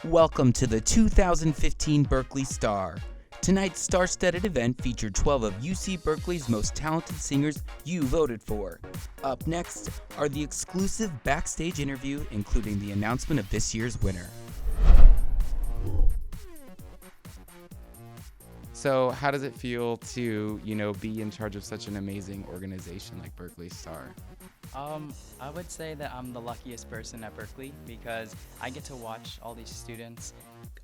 Welcome to the 2015 Berkeley Star. Tonight's star-studded event featured 12 of UC Berkeley's most talented singers you voted for. Up next are the exclusive Backstage interview, including the announcement of this year's winner. So how does it feel to, be in charge of such an amazing organization like Berkeley Star? I would say that I'm the luckiest person at Berkeley because I get to watch all these students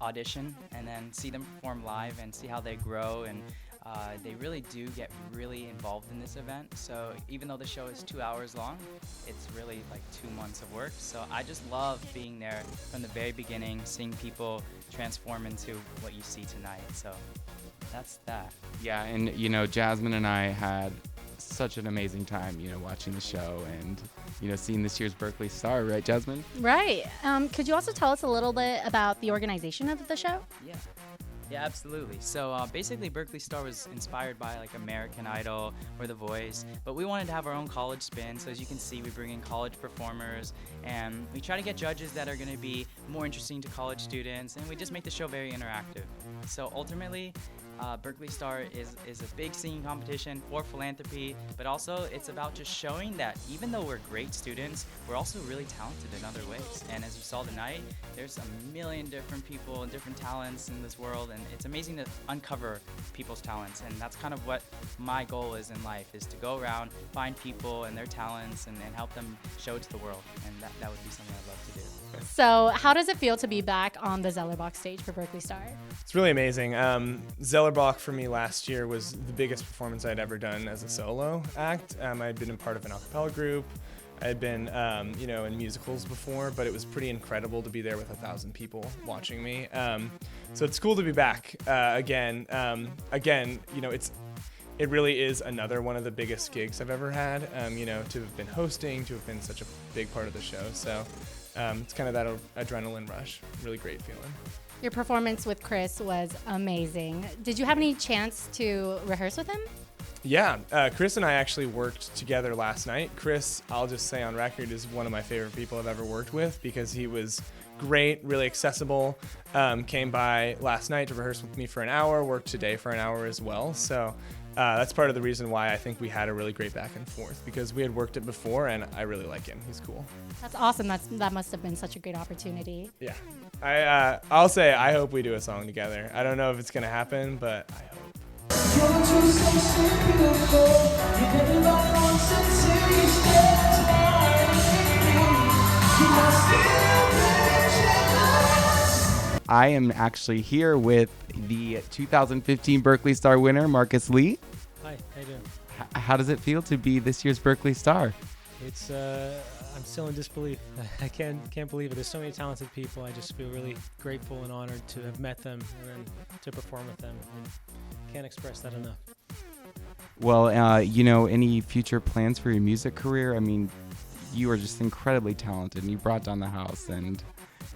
audition and then see them perform live and see how they grow, and they really do get really involved in this event. So even though the show is 2 hours long, it's really like 2 months of work. So I just love being there from the very beginning, seeing people transform into what you see tonight. So that's that. Yeah, and Jasmine and I had such an amazing time, watching the show and, seeing this year's Berkeley Star, right, Jasmine? Right. Could you also tell us a little bit about the organization of the show? Yeah, absolutely. So basically, Berkeley Star was inspired by like American Idol or The Voice, but we wanted to have our own college spin. So as you can see, we bring in college performers, and we try to get judges that are going to be more interesting to college students, and we just make the show very interactive. So ultimately, Berkeley Star is a big singing competition for philanthropy, but also it's about just showing that even though we're great students, we're also really talented in other ways. And as you saw tonight, there's a million different people and different talents in this world, and it's amazing to uncover people's talents. And that's kind of what my goal is in life, is to go around, find people and their talents and help them show it to the world. And that would be something I'd love to do. So how does it feel to be back on the Zellerbach stage for Berkeley Star? It's really amazing. Zellerbach for me last year was the biggest performance I'd ever done as a solo act. I'd been a part of an a cappella group. I had been, in musicals before, but it was pretty incredible to be there with 1,000 people watching me. So it's cool to be back again. It really is another one of the biggest gigs I've ever had, to have been hosting, to have been such a big part of the show. So it's kind of that adrenaline rush. Really great feeling. Your performance with Chris was amazing. Did you have any chance to rehearse with him? Yeah, Chris and I actually worked together last night. Chris, I'll just say on record, is one of my favorite people I've ever worked with because he was great, really accessible. Came by last night to rehearse with me for an hour, worked today for an hour as well. So that's part of the reason why I think we had a really great back and forth, because we had worked it before and I really like him. He's cool. That's awesome. That must have been such a great opportunity. Yeah. I'll say I hope we do a song together. I don't know if it's going to happen, but I hope. I am actually here with the 2015 Berkeley Star winner, Marcus Lee. Hi, how you doing? How does it feel to be this year's Berkeley Star? It's I'm still in disbelief. I can't believe it. There's so many talented people. I just feel really grateful and honored to have met them and then to perform with them. And can't express that enough. Well, any future plans for your music career? I mean, you are just incredibly talented, and you brought down the house. And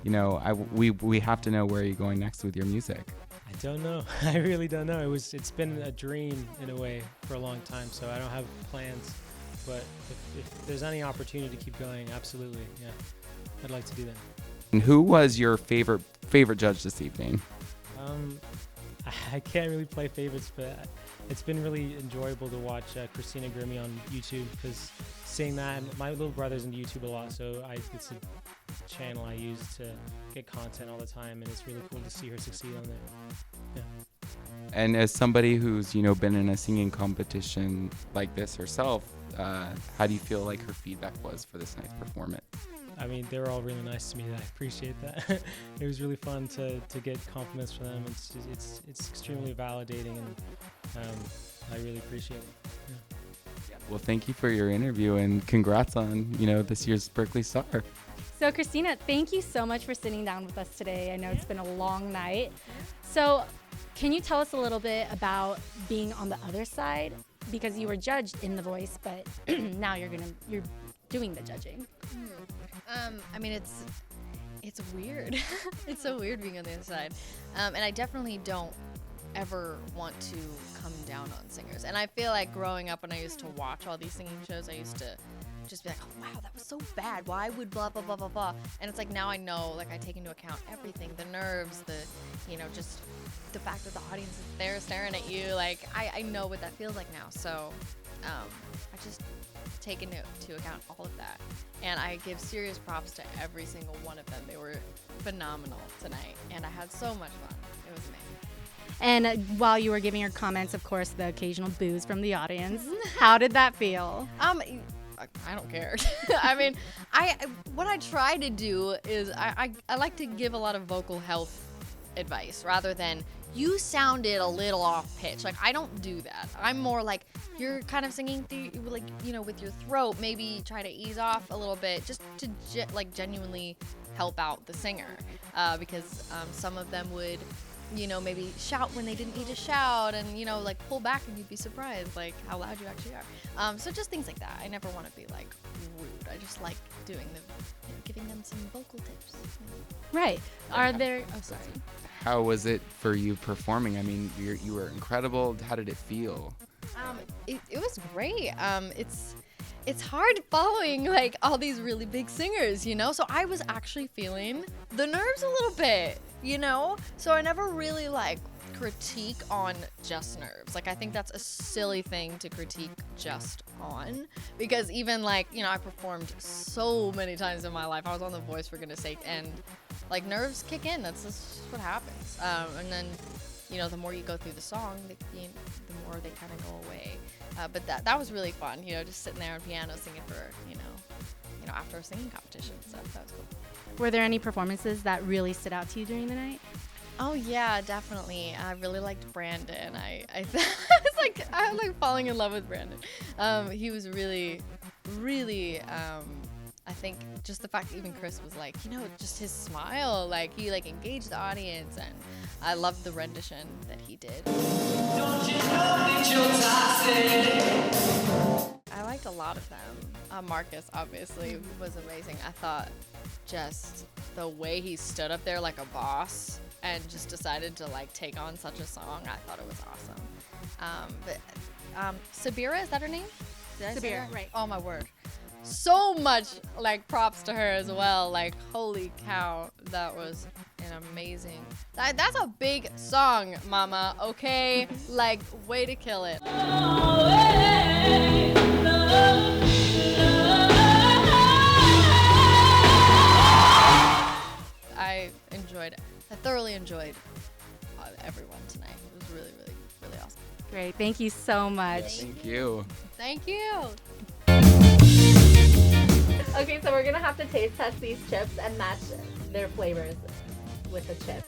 we have to know where you're going next with your music. I don't know. I really don't know. It's been a dream in a way for a long time, so I don't have plans. But if there's any opportunity to keep going, absolutely, yeah, I'd like to do that. And who was your favorite judge this evening? I can't really play favorites, but it's been really enjoyable to watch Christina Grimmie on YouTube, because seeing that, my little brother's into YouTube a lot, so it's a channel I use to get content all the time, and it's really cool to see her succeed on there. Yeah. And as somebody who's been in a singing competition like this herself, how do you feel like her feedback was for this night's performance? I mean, they were all really nice to me. I appreciate that. It was really fun to get compliments from them. It's extremely validating, and I really appreciate it. Yeah. Well, thank you for your interview, and congrats on this year's Berkeley Star. So Christina, thank you so much for sitting down with us today. I know it's been a long night. So can you tell us a little bit about being on the other side? Because you were judged in The Voice, but now you're doing the judging. I mean, it's weird. It's so weird being on the other side. And I definitely don't ever want to come down on singers. And I feel like growing up, when I used to watch all these singing shows, I used to just be like, oh wow, that was so bad. Why would blah blah blah blah blah? And it's like now I know, like I take into account everything, the nerves, the just the fact that the audience is there staring at you. Like I know what that feels like now. So I just take into account all of that, and I give serious props to every single one of them. They were phenomenal tonight, and I had so much fun. It was amazing. And while you were giving your comments, of course, the occasional boos from the audience. How did that feel? I don't care. I mean, what I try to do is I like to give a lot of vocal health advice rather than you sounded a little off pitch. Like I don't do that. I'm more like you're kind of singing through, like with your throat. Maybe try to ease off a little bit just to genuinely help out the singer because some of them would maybe shout when they didn't need to shout and, like pull back and you'd be surprised, like how loud you actually are. So just things like that. I never want to be like rude. I just like doing giving them some vocal tips. Right. Are there, oh, sorry. How was it for you performing? I mean, you were incredible. How did it feel? It was great. It's hard following like all these really big singers, so I was actually feeling the nerves a little bit, so I never really like critique on just nerves. Like I think that's a silly thing to critique just on, because even like I performed so many times in my life. I was on The Voice, for goodness sake, and like nerves kick in. That's just what happens. And then the more you go through the song, the more they kind of go away. But that was really fun, just sitting there on piano singing for, after a singing competition. So that was cool. Were there any performances that really stood out to you during the night? Oh yeah, definitely. I really liked Brandon. I I'm like falling in love with Brandon. He was really, really. I think just the fact that even Chris was like, just his smile, like he like engaged the audience, and I loved the rendition that he did. Don't you know that you're toxic? I liked a lot of them. Marcus obviously was amazing. I thought just the way he stood up there like a boss and just decided to like take on such a song, I thought it was awesome. But Sabira, is that her name? Did I say Sabira, that? right. Oh my word. So much like props to her as well. Like holy cow, that was an amazing. That's a big song, mama. Okay, like way to kill it. I thoroughly enjoyed everyone tonight. It was really, really, really awesome. Great. Thank you so much. Yes, thank you. Thank you. Okay, so we're gonna have to taste test these chips and match their flavors with the chips.